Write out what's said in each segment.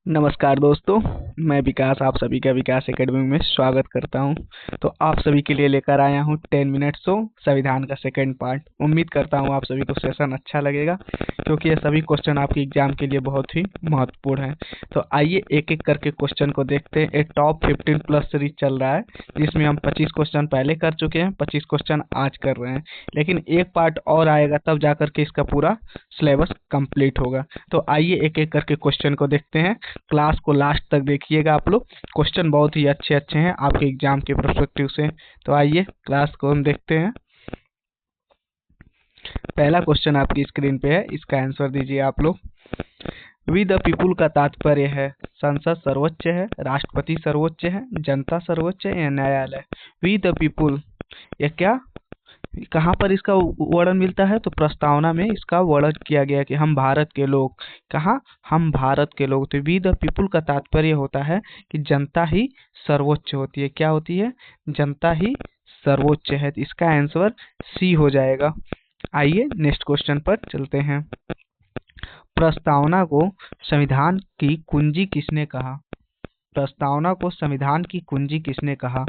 नमस्कार दोस्तों, मैं विकास आप सभी का विकास एकेडमी में स्वागत करता हूं। तो आप सभी के लिए लेकर आया हूं 10 मिनट शो संविधान का सेकंड पार्ट। उम्मीद करता हूं आप सभी को सेशन अच्छा लगेगा, क्योंकि ये सभी क्वेश्चन आपके एग्जाम के लिए बहुत ही महत्वपूर्ण है। तो आइए एक एक करके क्वेश्चन को देखते हैं। एक टॉप 15 प्लस सीरीज चल रहा है, जिसमें हम 25 क्वेश्चन पहले कर चुके हैं, 25 क्वेश्चन आज कर रहे हैं, लेकिन एक पार्ट और आएगा तब जाकर के इसका पूरा सिलेबस कंप्लीट होगा। तो आइए एक एक करके क्वेश्चन को देखते हैं। क्लास को लास्ट तक देखिएगा आप लोग, क्वेश्चन बहुत ही अच्छे अच्छे हैं आपके एग्जाम के पर्सपेक्टिव से। तो आइए क्लास को हम देखते हैं। पहला क्वेश्चन आपकी स्क्रीन पे है, इसका आंसर दीजिए आप लोग। वी द पीपुल का तात्पर्य है संसद सर्वोच्च है, राष्ट्रपति सर्वोच्च है, जनता सर्वोच्च है या न्यायालय। वी द पीपुल, यह क्या, कहाँ पर इसका वर्णन मिलता है? तो प्रस्तावना में इसका वर्णन किया गया कि हम भारत के लोग। कहाँ? हम भारत के लोग। तो वी द पीपुल का तात्पर्य होता है कि जनता ही सर्वोच्च होती है। क्या होती है? जनता ही सर्वोच्च है। तो इसका आंसर सी हो जाएगा। आइए नेक्स्ट क्वेश्चन पर चलते हैं। प्रस्तावना को संविधान की कुंजी किसने कहा? प्रस्तावना को संविधान की कुंजी किसने कहा?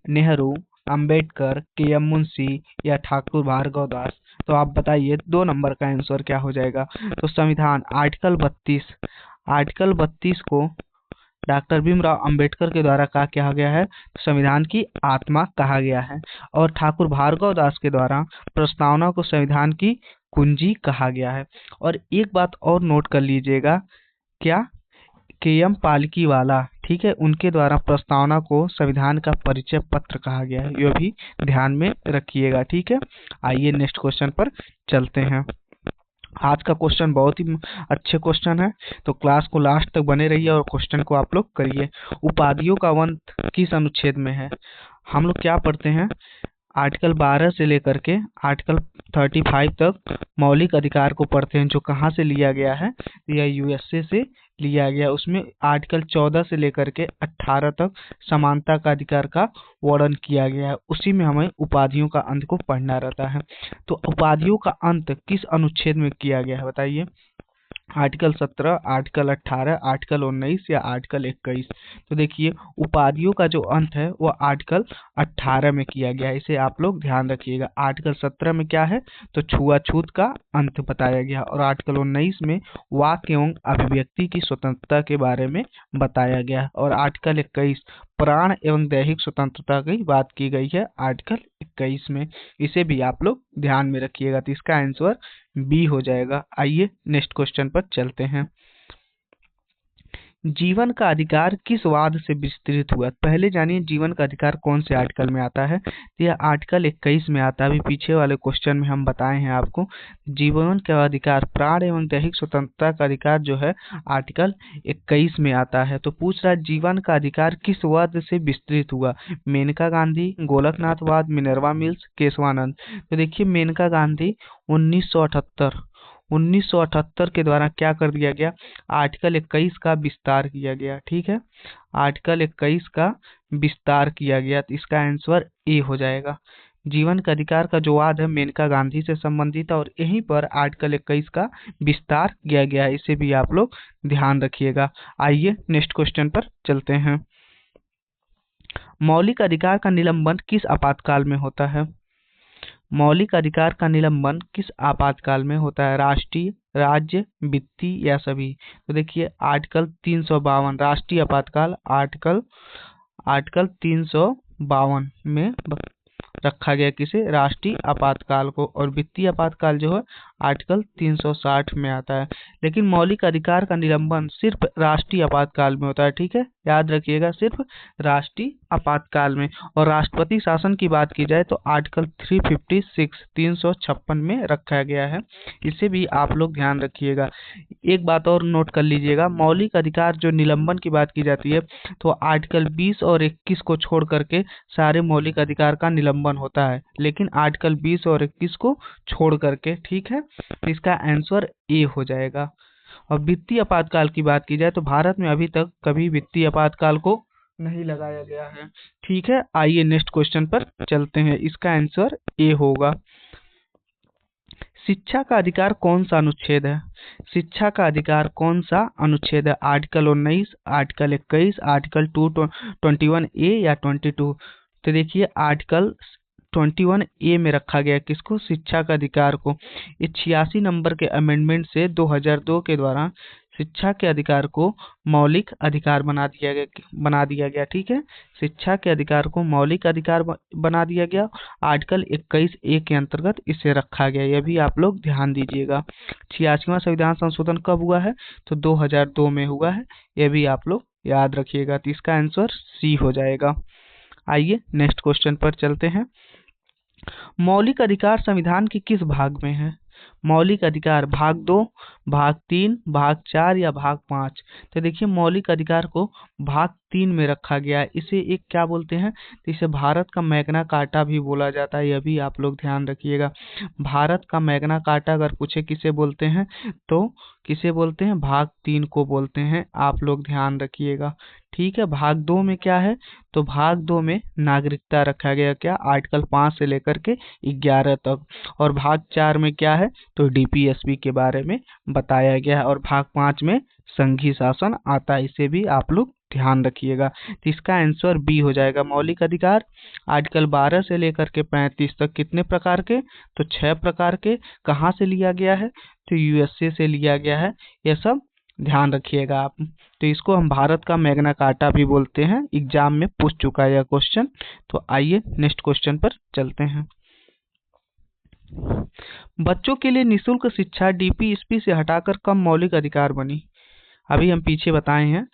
नेहरू, अंबेडकर, के एम मुंशी या ठाकुर भार्गव दास। तो आप बताइए, 2 नंबर का आंसर क्या हो जाएगा? तो संविधान आर्टिकल 32 को डॉक्टर भीमराव अंबेडकर के द्वारा कहा गया है, संविधान की आत्मा कहा गया है। और ठाकुर भार्गव दास के द्वारा प्रस्तावना को संविधान की कुंजी कहा गया है। और एक बात और नोट कर लीजिएगा, क्या? के एम पालकीवाला, ठीक है, उनके द्वारा प्रस्तावना को संविधान का परिचय पत्र कहा गया है। यह भी ध्यान में रखिएगा, ठीक है। आइए नेक्स्ट क्वेश्चन पर चलते हैं। आज का क्वेश्चन बहुत ही अच्छे क्वेश्चन है, तो क्लास को लास्ट तक बने रहिए और क्वेश्चन को आप लोग करिए। उपाधियों का वंश किस अनुच्छेद में है? हम लोग क्या पढ़ते हैं? आर्टिकल 12 से लेकर के आर्टिकल 35 तक मौलिक अधिकार को पढ़ते हैं, जो कहाँ से लिया गया है? यह यूएसए से लिया गया। उसमें आर्टिकल 14 से लेकर के 18 तक समानता का अधिकार का वर्णन किया गया है। उसी में हमें उपाधियों का अंत को पढ़ना रहता है। तो उपाधियों का अंत किस अनुच्छेद में किया गया है बताइए? आर्टिकल 17, आर्टिकल 18, आर्टिकल 19 या आर्टिकल 21। तो देखिए, उपाधियों का जो अंत है वो आर्टिकल 18 में किया गया है। इसे आप लोग ध्यान रखिएगा। आर्टिकल 17 में क्या है? तो छुआछूत का अंत बताया गया। और आर्टिकल 19 में वाक एवं अभिव्यक्ति की स्वतंत्रता के बारे में बताया गया। और आर्टिकल 21 प्राण एवं दैहिक स्वतंत्रता की बात की गई है आर्टिकल 21 में। इसे भी आप लोग ध्यान में रखिएगा। तो इसका आंसर बी हो जाएगा। आइए नेक्स्ट क्वेश्चन पर चलते हैं। जीवन का अधिकार किस वाद से विस्तृत हुआ? पहले जानिए जीवन का अधिकार कौन से आर्टिकल में आता है। तो यह आर्टिकल 21 में आता है। अभी पीछे वाले क्वेश्चन में हम बताए हैं आपको, जीवन का अधिकार, प्राण एवं दैहिक स्वतंत्रता का अधिकार जो है आर्टिकल 21 में आता है। तो पूछ रहा है जीवन का अधिकार किस वाद से विस्तृत हुआ? मेनका गांधी, गोलकनाथवाद, मिनर्वा मिल्स, केशवानंद। तो देखिए, मेनका गांधी 1978 के द्वारा क्या कर दिया गया? आर्टिकल 21 का विस्तार किया गया, ठीक है। आर्टिकल 21 का विस्तार किया गया। तो इसका आंसर ए हो जाएगा। जीवन का अधिकार का जो वाद है मेनका गांधी से संबंधित है, और यहीं पर आर्टिकल 21 का विस्तार किया गया है। इसे भी आप लोग ध्यान रखिएगा। आइए नेक्स्ट क्वेश्चन पर चलते हैं। मौलिक अधिकार का निलंबन किस आपातकाल में होता है? मौलिक अधिकार का निलंबन किस आपातकाल में होता है? राष्ट्रीय, राज्य, वित्तीय या सभी। तो देखिए, आर्टिकल 352 राष्ट्रीय आपातकाल, आर्टिकल 352 में रखा गया किसे? राष्ट्रीय आपातकाल को। और वित्तीय आपातकाल जो है आर्टिकल 360 में आता है। लेकिन मौलिक अधिकार का निलंबन सिर्फ राष्ट्रीय आपातकाल में होता है, ठीक है, याद रखिएगा, सिर्फ राष्ट्रीय आपातकाल में। और राष्ट्रपति शासन की बात की जाए तो आर्टिकल 356 में रखा गया है। इसे भी आप लोग ध्यान रखिएगा। एक बात और नोट कर लीजिएगा, मौलिक अधिकार जो निलंबन की बात की जाती है तो आर्टिकल 20 और 21 को छोड़ करके सारे मौलिक अधिकार का निलंबन होता है, लेकिन आर्टिकल 20 और 21 को छोड़ करके, ठीक है। इसका आंसर ए हो जाएगा। और वित्तीय आपातकाल की बात की जाए तो भारत में अभी तक कभी वित्तीय आपातकाल को नहीं लगाया गया है, ठीक है। आइए नेक्स्ट क्वेश्चन पर चलते हैं। इसका आंसर ए होगा। शिक्षा का अधिकार कौन सा अनुच्छेद है? शिक्षा का अधिकार कौन सा अनुच्छेद है? आर्टिकल 19, आर्टिकल 21, आर्टिकल 221A या 22? तो देखिए आर्टिकल 21A में रखा गया किसको? शिक्षा का अधिकार को। ये 86 नंबर के अमेंडमेंट से 2002 के द्वारा शिक्षा के अधिकार को मौलिक अधिकार बना दिया गया। ठीक है, शिक्षा के अधिकार को मौलिक अधिकार बना दिया गया। आर्टिकल 21A के अंतर्गत इसे रखा गया। यह भी आप लोग ध्यान दीजिएगा। 86वां संविधान संशोधन कब हुआ है? तो 2002 में हुआ है। यह भी आप लोग याद रखिएगा। तो इसका आंसर सी हो जाएगा। आइए नेक्स्ट क्वेश्चन पर चलते हैं। मौलिक अधिकार संविधान के किस भाग में है? मौलिक अधिकार भाग 2, भाग 3, भाग 4 या भाग 5? तो देखिए मौलिक अधिकार को भाग 3 में रखा गया है। इसे एक क्या बोलते हैं? तो इसे भारत का मैग्ना कार्टा भी बोला जाता है। यह भी आप लोग ध्यान रखिएगा। भारत का मैग्ना कार्टा अगर पूछे किसे बोलते हैं तो किसे बोलते हैं? भाग 3 को बोलते हैं। आप लोग ध्यान रखिएगा। ठीक है, भाग 2 में क्या है? तो भाग 2 में नागरिकता रखा गया। क्या? आर्टिकल 5 से लेकर के 11 तक। और भाग 4 में क्या है? तो डीपीएसपी के बारे में बताया गया है। और भाग 5 में संघीय शासन आता है। इसे भी आप लोग ध्यान रखिएगा। तो इसका आंसर बी हो जाएगा। मौलिक अधिकार आर्टिकल 12 से लेकर के 35 तक कितने प्रकार के? तो 6 प्रकार के। कहाँ से लिया गया है? तो यूएसए से लिया गया है। यह सब ध्यान रखिएगा आप। तो इसको हम भारत का मैग्ना कार्टा भी बोलते हैं। एग्जाम में पूछ चुका है यह क्वेश्चन। तो आइए नेक्स्ट क्वेश्चन पर चलते हैं। बच्चों के लिए निःशुल्क शिक्षा डीपीएसपी से हटाकर कब मौलिक अधिकार बनी? अभी हम पीछे बताए हैं।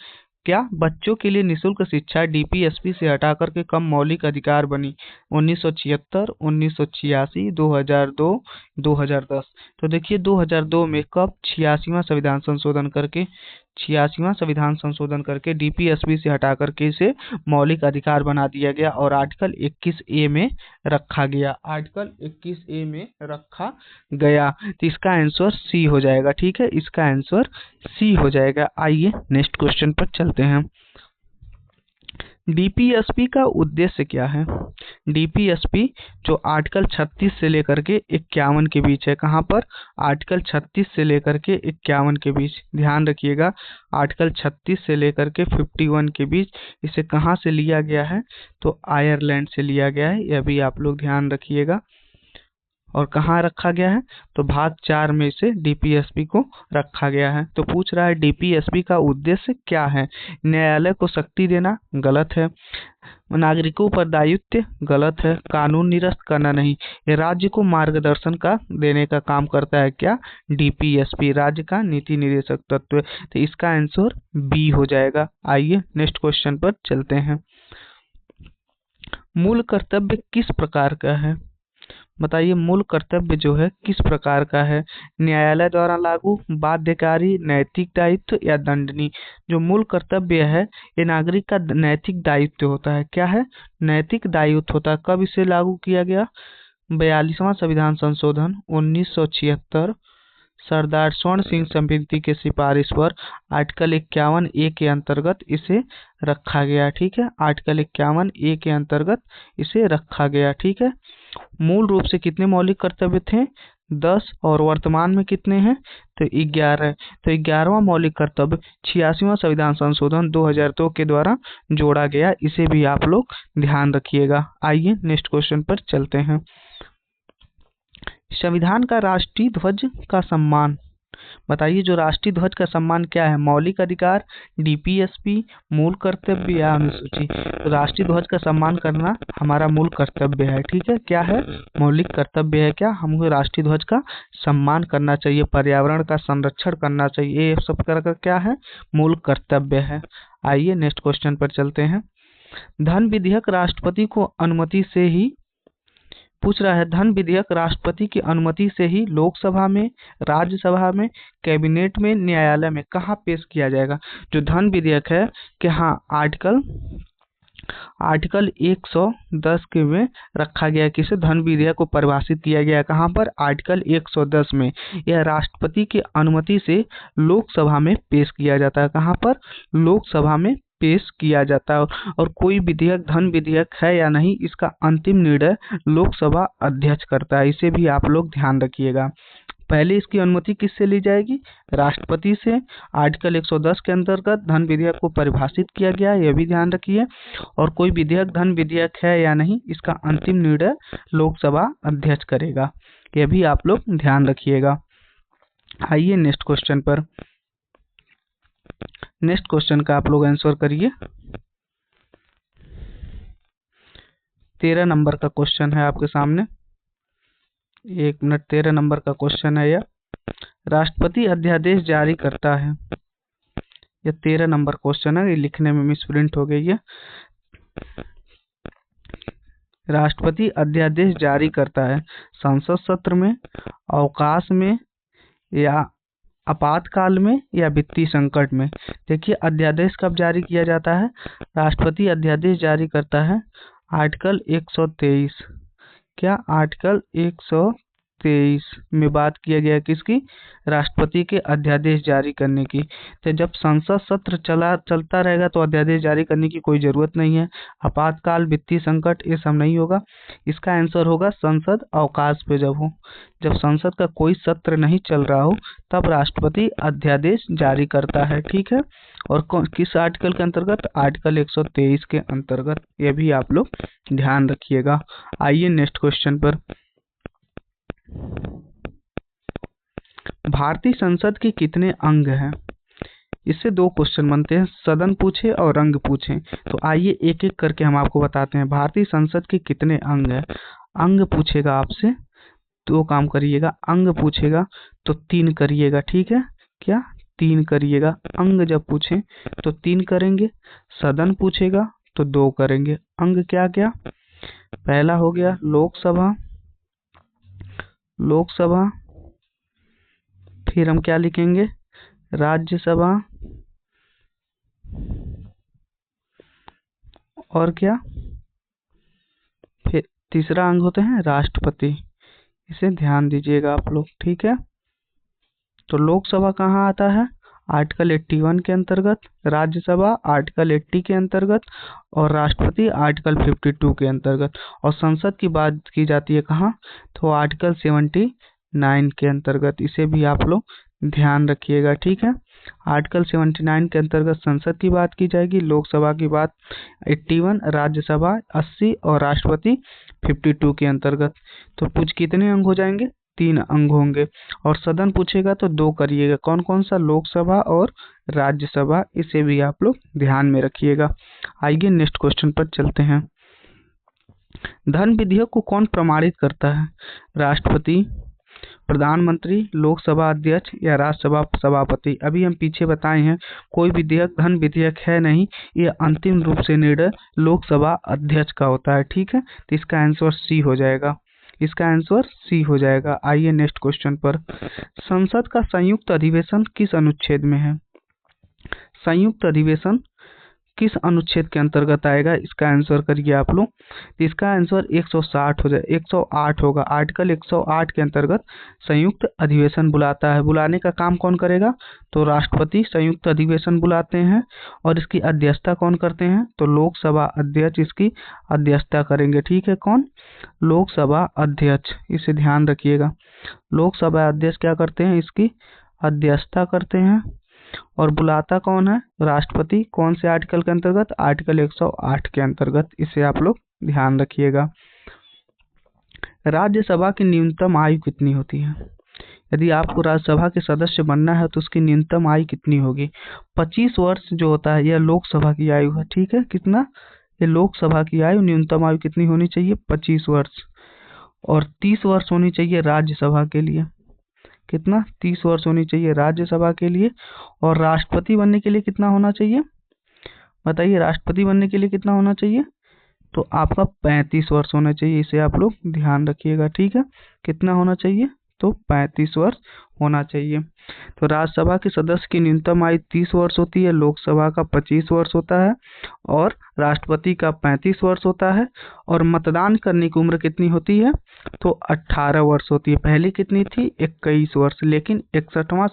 क्या? बच्चों के लिए निःशुल्क शिक्षा डीपीएसपी से हटाकर के कब मौलिक अधिकार बनी? 1976, 1986, 2002, 2010। तो देखिए 2002 में कब 86वां संविधान संशोधन करके डीपीएसपी से हटा करके इसे मौलिक अधिकार बना दिया गया और आर्टिकल 21A में रखा गया। आर्टिकल 21A में रखा गया। तो इसका आंसर सी हो जाएगा। ठीक है, इसका आंसर सी हो जाएगा। आइए नेक्स्ट क्वेश्चन पर चलते हैं। डीपीएसपी का उद्देश्य क्या है? डीपीएसपी जो आर्टिकल 36 से लेकर के 51 के बीच है। कहाँ पर? आर्टिकल 36 से लेकर के 51 के बीच। ध्यान रखिएगा, आर्टिकल 36 से लेकर के 51 के बीच। इसे कहाँ से लिया गया है? तो आयरलैंड से लिया गया है। यह भी आप लोग ध्यान रखिएगा। और कहाँ रखा गया है? तो भाग 4 में से डीपीएसपी को रखा गया है। तो पूछ रहा है डीपीएसपी का उद्देश्य क्या है? न्यायालय को शक्ति देना? गलत है। नागरिकों पर दायित्व? गलत है। कानून निरस्त करना? नहीं। ये राज्य को मार्गदर्शन का देने का काम करता है। क्या? डीपीएसपी राज्य का नीति निर्देशक तत्व। तो इसका आंसर बी हो जाएगा। आइए नेक्स्ट क्वेश्चन पर चलते हैं। मूल कर्तव्य किस प्रकार का है? बताइए, मूल कर्तव्य जो है किस प्रकार का है? न्यायालय द्वारा लागू, बाध्यकारी, नैतिक दायित्व या दंडनीय? जो मूल कर्तव्य है ये नागरिक का नैतिक दायित्व होता है। क्या है? नैतिक दायित्व होता है। कब इसे लागू किया गया? 42वां संविधान संशोधन 1976 सरदार स्वर्ण सिंह समिति के सिफारिश पर आर्टिकल 51A के अंतर्गत इसे रखा गया। ठीक है, आर्टिकल 51A के अंतर्गत इसे रखा गया। ठीक है, मूल रूप से कितने मौलिक कर्तव्य थे? 10 और वर्तमान में कितने हैं? तो 11। तो 11वां मौलिक कर्तव्य 86वां संविधान संशोधन 2002 के द्वारा जोड़ा गया। इसे भी आप लोग ध्यान रखिएगा। आइए नेक्स्ट क्वेश्चन पर चलते हैं। संविधान का राष्ट्रीय ध्वज का सम्मान? बताइए, जो राष्ट्रीय ध्वज का सम्मान क्या है? मौलिक अधिकार, डीपीएसपी, मूल कर्तव्य या अनुसूची? तो राष्ट्रीय ध्वज का सम्मान करना हमारा मूल कर्तव्य है। ठीक है, क्या है? मौलिक कर्तव्य है। क्या? हमको राष्ट्रीय ध्वज का सम्मान करना चाहिए, पर्यावरण का संरक्षण करना चाहिए। ये सब का क्या है? मूल कर्तव्य है। आइए नेक्स्ट क्वेश्चन पर चलते हैं। धन विधेयक राष्ट्रपति को अनुमति से ही पूछ रहा है। धन विधेयक राष्ट्रपति की अनुमति से ही लोकसभा में, राज्यसभा में, कैबिनेट में, न्यायालय में कहाँ पेश किया जाएगा? जो धन विधेयक है कि हाँ आर्टिकल 110 के में रखा गया है। किसे? धन विधेयक को परिभाषित किया गया है। कहाँ पर? आर्टिकल 110 में। यह राष्ट्रपति की अनुमति से लोकसभा में पेश किया जाता है। कहाँ पर? लोकसभा में पेश किया जाता है। और कोई विधेयक धन विधेयक है या नहीं, इसका अंतिम निर्णय लोकसभा अध्यक्ष करता है। इसे भी आप लोग ध्यान रखिएगा। पहले इसकी अनुमति किससे ली जाएगी? राष्ट्रपति से। आर्टिकल 110 के अंतर्गत धन विधेयक को परिभाषित किया गया है, यह भी ध्यान रखिए। और कोई विधेयक धन विधेयक है या नहीं, इसका अंतिम निर्णय लोकसभा अध्यक्ष करेगा, यह भी आप लोग ध्यान रखिएगा। आइए नेक्स्ट क्वेश्चन पर। नेक्स्ट क्वेश्चन का आप लोग आंसर करिए। 13 नंबर का क्वेश्चन है आपके सामने। 1 मिनट, 13 नंबर का क्वेश्चन है यह। राष्ट्रपति अध्यादेश जारी करता है। यह 13 नंबर क्वेश्चन है, ये लिखने में मिसप्रिंट हो गई है। राष्ट्रपति अध्यादेश जारी करता है संसद सत्र में, अवकाश में, या आपातकाल में, या वित्तीय संकट में। देखिए, अध्यादेश कब जारी किया जाता है? राष्ट्रपति अध्यादेश जारी करता है आर्टिकल 123। क्या? आर्टिकल 123 में बात किया गया है किसकी? राष्ट्रपति के अध्यादेश जारी करने की। तो जब संसद सत्र चलता रहेगा तो अध्यादेश जारी करने की कोई जरूरत नहीं है। आपातकाल, वित्तीय संकट, ये सब नहीं होगा। इसका आंसर होगा संसद अवकाश पे जब हो, जब संसद का कोई सत्र नहीं चल रहा हो, तब राष्ट्रपति अध्यादेश जारी करता है। ठीक है, और किस आर्टिकल के अंतर्गत? आर्टिकल 123 के अंतर्गत। यह भी आप लोग ध्यान रखिएगा। आइए नेक्स्ट क्वेश्चन पर। भारतीय संसद के कितने अंग हैं? इससे 2 क्वेश्चन बनते हैं, सदन पूछे और अंग पूछे। तो आइए एक एक करके हम आपको बताते हैं। भारतीय संसद के कितने अंग हैं? अंग पूछेगा आपसे 2 काम करिएगा। अंग पूछेगा तो 3 करिएगा। ठीक है, क्या? 3 करिएगा। अंग जब पूछे तो 3 करेंगे। सदन पूछेगा तो 2 करेंगे। अंग क्या क्या? पहला हो गया लोकसभा, लोकसभा। फिर हम क्या लिखेंगे? राज्यसभा। और क्या? फिर तीसरा अंग होते हैं राष्ट्रपति। इसे ध्यान दीजिएगा आप लोग। ठीक है, तो लोकसभा कहाँ आता है? आर्टिकल 81 के अंतर्गत, राज्यसभा आर्टिकल 80 के अंतर्गत, और राष्ट्रपति आर्टिकल 52 के अंतर्गत। और संसद की बात की जाती है कहाँ? तो आर्टिकल 79 के अंतर्गत। इसे भी आप लोग ध्यान रखिएगा। ठीक है, आर्टिकल 79 के अंतर्गत संसद की बात की जाएगी, लोकसभा की बात 81, राज्यसभा 80 और राष्ट्रपति 52 के अंतर्गत। तो कुछ कितने अंग हो जाएंगे? 3 अंग होंगे। और सदन पूछेगा तो 2 करिएगा। कौन कौन सा? लोकसभा और राज्यसभा। इसे भी आप लोग ध्यान में रखिएगा। आइए नेक्स्ट क्वेश्चन पर चलते हैं। धन विधेयक को कौन प्रमाणित करता है? राष्ट्रपति, प्रधानमंत्री, लोकसभा अध्यक्ष, या राज्यसभा सभापति। अभी हम पीछे बताए हैं कोई विधेयक धन विधेयक है नहीं, ये अंतिम रूप से निर्णय लोकसभा अध्यक्ष का होता है। ठीक है, तो इसका आंसर सी हो जाएगा। इसका आंसर सी हो जाएगा। आइए नेक्स्ट क्वेश्चन पर। संसद का संयुक्त अधिवेशन किस अनुच्छेद में है? संयुक्त अधिवेशन किस अनुच्छेद के अंतर्गत आएगा? इसका आंसर करिए आप लोग। इसका आंसर 160 हो जाए 108 होगा। आर्टिकल 108 के अंतर्गत संयुक्त अधिवेशन बुलाता है। बुलाने का काम कौन करेगा? तो राष्ट्रपति संयुक्त अधिवेशन बुलाते हैं। और इसकी अध्यक्षता कौन करते हैं? तो लोकसभा अध्यक्ष इसकी अध्यक्षता करेंगे। ठीक है, कौन? लोकसभा अध्यक्ष। इसे ध्यान रखिएगा। लोकसभा अध्यक्ष क्या करते हैं? इसकी अध्यक्षता करते हैं। और बुलाता कौन है? राष्ट्रपति। कौन से आर्टिकल के अंतर्गत? आर्टिकल 108 के अंतर्गत। इसे आप लोग ध्यान रखिएगा। राज्यसभा की न्यूनतम आयु कितनी होती है? यदि आपको राज्यसभा के सदस्य बनना है तो उसकी न्यूनतम आयु कितनी होगी? 25 वर्ष जो होता है यह लोकसभा की आयु है। ठीक है, कितना? ये लोकसभा की आयु, न्यूनतम आयु कितनी होनी चाहिए? 25 वर्ष। और 30 वर्ष होनी चाहिए राज्यसभा के लिए। कितना? 30 वर्ष होनी चाहिए राज्यसभा के लिए। और राष्ट्रपति बनने के लिए कितना होना चाहिए? बताइए, राष्ट्रपति बनने के लिए कितना होना चाहिए? तो आपका 35 वर्ष होना चाहिए। इसे आप लोग ध्यान रखिएगा। ठीक है, कितना होना चाहिए? तो 35 वर्ष होना चाहिए। तो राज्यसभा के सदस्य की न्यूनतम आयु 30 वर्ष होती है, लोकसभा का 25 वर्ष होता है और राष्ट्रपति का 35 वर्ष होता है। और मतदान करने की उम्र कितनी होती है? तो 18 वर्ष होती है। पहले कितनी थी? 21 वर्ष, लेकिन 61वां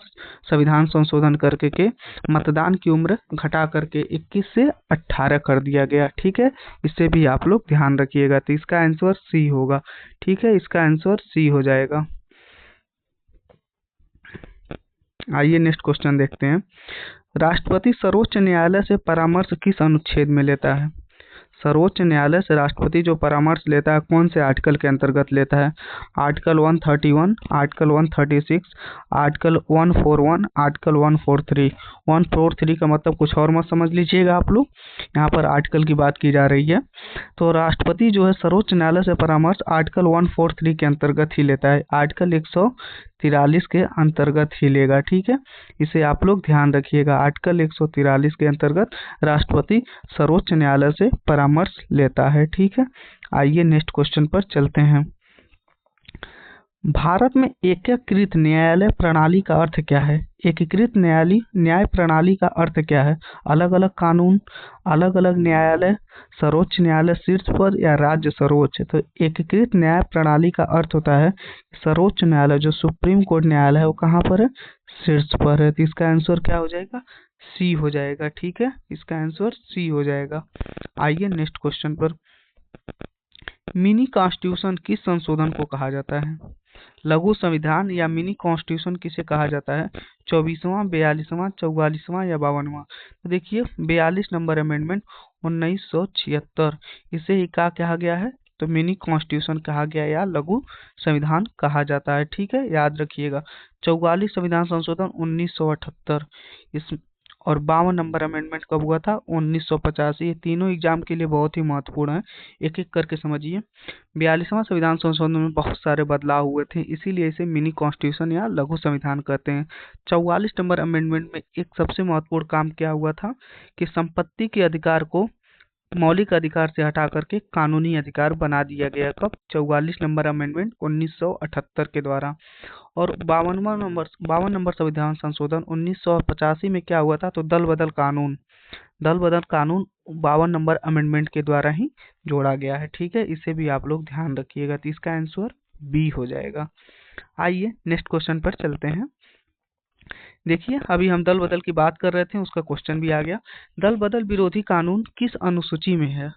संविधान संशोधन करके के मतदान की उम्र घटा करके 21 से 18 कर दिया गया। ठीक है, इससे भी आप लोग ध्यान रखिएगा। तो इसका आंसर सी होगा। ठीक है, इसका आंसर सी हो जाएगा। आइए नेक्स्ट क्वेश्चन देखते हैं। राष्ट्रपति सर्वोच्च न्यायालय से परामर्श किस अनुच्छेद में लेता है? सर्वोच्च न्यायालय से राष्ट्रपति जो परामर्श लेता है कौन से आर्टिकल के अंतर्गत लेता है? Article 131, article 136, article 141, article 143। 143 का मतलब कुछ और मत समझ लीजिएगा आप लोग, यहाँ पर आर्टिकल की बात की जा रही है। तो राष्ट्रपति जो है सर्वोच्च न्यायालय से परामर्श आर्टिकल 143 के अंतर्गत ही लेता है, आर्टिकल 143 के अंतर्गत ही लेगा। ठीक है, इसे आप लोग ध्यान रखिएगा। आर्टिकल 143 के अंतर्गत राष्ट्रपति सर्वोच्च न्यायालय से परामर्श लेता है। ठीक है, आइए नेक्स्ट क्वेश्चन पर चलते हैं। भारत में एकीकृत न्यायालय प्रणाली का अर्थ क्या है? एकीकृत न्याय प्रणाली का अर्थ क्या है? अलग अलग कानून, अलग अलग न्यायालय, सर्वोच्च न्यायालय शीर्ष पर या राज्य सर्वोच्च। तो एकीकृत न्याय प्रणाली का अर्थ होता है सर्वोच्च न्यायालय जो सुप्रीम कोर्ट न्यायालय है वो कहाँ पर है? शीर्ष पर है। तो इसका आंसर क्या हो जाएगा? सी हो जाएगा। ठीक है, इसका आंसर सी हो जाएगा। आइए नेक्स्ट क्वेश्चन पर। मिनी कॉन्स्टिट्यूशन किस संशोधन को कहा जाता है? लघु संविधान या मिनी कॉन्स्टिट्यूशन किसे कहा जाता है? 24वां, 42वां, 44वां या 52वां? तो देखिए 42 नंबर अमेंडमेंट 1976, इसे ही क्या कहा गया है? तो मिनी कॉन्स्टिट्यूशन कहा गया या लघु संविधान कहा जाता है। ठीक है, याद रखिएगा। 44 संविधान संशोधन 1978 इस और 52 नंबर अमेंडमेंट कब हुआ था? 1985। ये तीनों एग्जाम के लिए बहुत ही महत्वपूर्ण है, एक एक करके समझिए। 42वां संविधान संशोधन में बहुत सारे बदलाव हुए थे, इसीलिए इसे मिनी कॉन्स्टिट्यूशन या लघु संविधान कहते हैं। 44 नंबर अमेंडमेंट में एक सबसे महत्वपूर्ण काम क्या हुआ था कि संपत्ति के अधिकार को मौलिक अधिकार से हटा करके कानूनी अधिकार बना दिया गया। कब? 44 नंबर अमेंडमेंट 1978 के द्वारा। और 52 नंबर संविधान संशोधन 1985 में क्या हुआ था? तो दल बदल कानून 52 नंबर अमेंडमेंट के द्वारा ही जोड़ा गया है। ठीक है, इसे भी आप लोग ध्यान रखिएगा। तो इसका आंसर बी हो जाएगा। आइए नेक्स्ट क्वेश्चन पर चलते हैं। देखिए अभी हम दल बदल की बात कर रहे थे, उसका क्वेश्चन भी आ गया। दल बदल विरोधी कानून किस अनुसूची में है?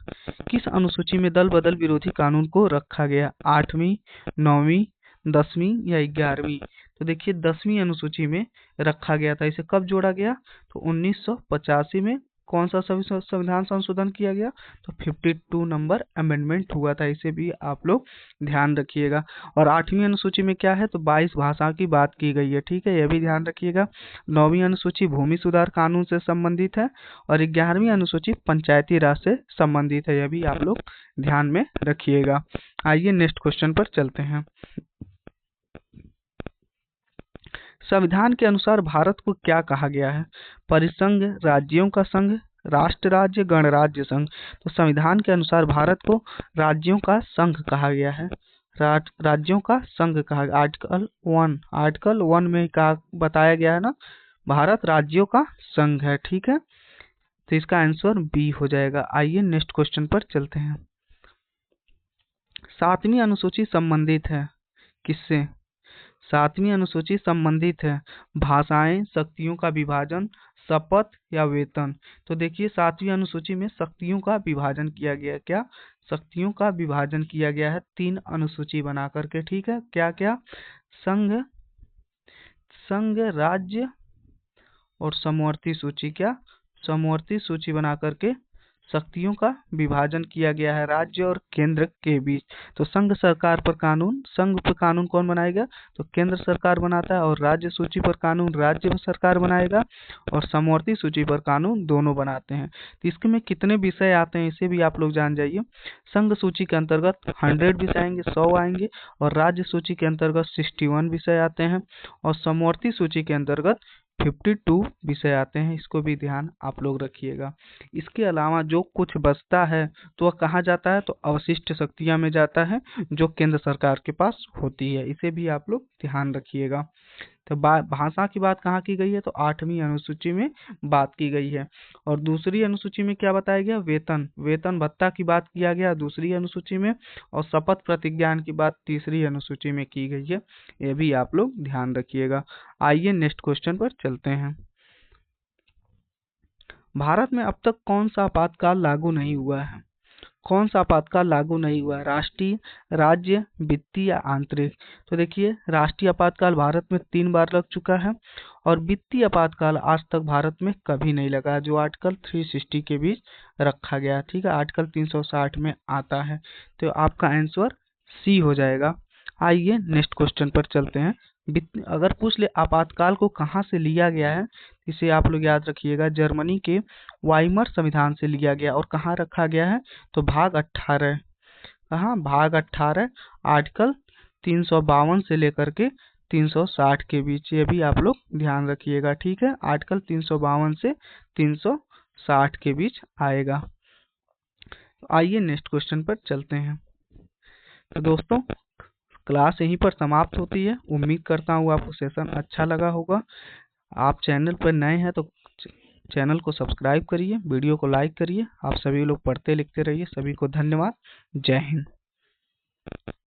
किस अनुसूची में दल बदल विरोधी कानून को रखा गया? 8वीं, 9वीं, 10वीं या 11वीं? तो देखिए 10वीं अनुसूची में रखा गया था। इसे कब जोड़ा गया? तो 1985 में। कौन सा संविधान संशोधन किया गया? तो 52 नंबर अमेंडमेंट हुआ था। इसे भी आप लोग ध्यान रखिएगा। और 8वीं अनुसूची में क्या है? तो 22 भाषा की बात की गई है। ठीक है, यह भी ध्यान रखिएगा। 9वीं अनुसूची भूमि सुधार कानून से संबंधित है और 11वीं अनुसूची पंचायती राज से संबंधित है। यह भी आप लोग ध्यान में रखिएगा। आइए नेक्स्ट क्वेश्चन पर चलते हैं। संविधान के अनुसार भारत को क्या कहा गया है? परिसंघ, राज्यों का संघ, राष्ट्र राज्य, गणराज्य संघ? तो संविधान के अनुसार भारत को राज्यों का संघ कहा गया है। राज्यों का संघ कहा गया। आर्टिकल 1 में कहा बताया गया है ना, भारत राज्यों का संघ है। ठीक है, तो इसका आंसर बी हो जाएगा। आइए नेक्स्ट क्वेश्चन पर चलते हैं। 7वीं अनुसूची संबंधित है किससे? 7वीं अनुसूची संबंधित है भाषाएं, शक्तियों का विभाजन, शपथ या वेतन? तो देखिए 7वीं अनुसूची में शक्तियों का विभाजन किया गया। क्या? शक्तियों का विभाजन किया गया है 3 अनुसूची बना करके। ठीक है, क्या क्या? संघ, राज्य और समवर्ती सूची। क्या? समवर्ती सूची बना करके शक्तियों का विभाजन किया गया है राज्य और केंद्र के बीच। तो संघ सरकार पर कानून, संघ पर कानून कौन बनाएगा? तो केंद्र सरकार बनाता है। और राज्य सूची पर कानून राज्य सरकार बनाएगा और समवर्ती सूची पर कानून दोनों बनाते हैं। तो इसमें कितने विषय आते हैं इसे भी आप लोग जान जाइए। संघ सूची के अंतर्गत 100 विषय आएंगे, 100 आएंगे। और राज्य सूची के अंतर्गत 61 विषय आते हैं और समवर्ती सूची के अंतर्गत 52 विषय आते हैं, इसको भी ध्यान आप लोग रखिएगा। इसके अलावा जो कुछ बचता है तो वह कहाँ जाता है, तो अवशिष्ट शक्तियाँ में जाता है जो केंद्र सरकार के पास होती है, इसे भी आप लोग ध्यान रखिएगा। तो भाषा की बात कहाँ की गई है, तो 8वीं अनुसूची में बात की गई है। और दूसरी अनुसूची में क्या बताया गया, वेतन भत्ता की बात किया गया दूसरी अनुसूची में, और शपथ प्रतिज्ञान की बात तीसरी अनुसूची में की गई है, ये भी आप लोग ध्यान रखिएगा। आइए नेक्स्ट क्वेश्चन पर चलते हैं। भारत में अब तक कौन सा आपातकाल लागू नहीं हुआ है, कौन सा आपातकाल लागू नहीं हुआ है, राष्ट्रीय, राज्य, वित्तीय या आंतरिक। तो देखिए, राष्ट्रीय आपातकाल भारत में 3 बार लग चुका है, और वित्तीय आपातकाल आज तक भारत में कभी नहीं लगा, जो आर्टिकल 360 के बीच रखा गया। ठीक है, आर्टिकल 360 में आता है, तो आपका आंसर सी हो जाएगा। आइए नेक्स्ट क्वेश्चन पर चलते हैं। अगर पूछ ले आपातकाल को कहाँ से लिया गया है, इसे आप लोग याद रखिएगा, जर्मनी के वाइमर संविधान से लिया गया। और कहाँ रखा गया है, तो भाग 18, कहाँ, भाग 18 आर्टिकल 352 से लेकर के 360 के बीच, ये भी आप लोग ध्यान रखिएगा। ठीक है, आर्टिकल 352 से 360 के बीच आएगा। आइए नेक्स्ट क्वेश्चन पर चलते हैं। तो दोस्तों, क्लास यहीं पर समाप्त होती है। उम्मीद करता हूँ आपको सेशन अच्छा लगा होगा। आप चैनल पर नए हैं तो चैनल को सब्सक्राइब करिए, वीडियो को लाइक करिए। आप सभी लोग पढ़ते लिखते रहिए। सभी को धन्यवाद। जय हिंद।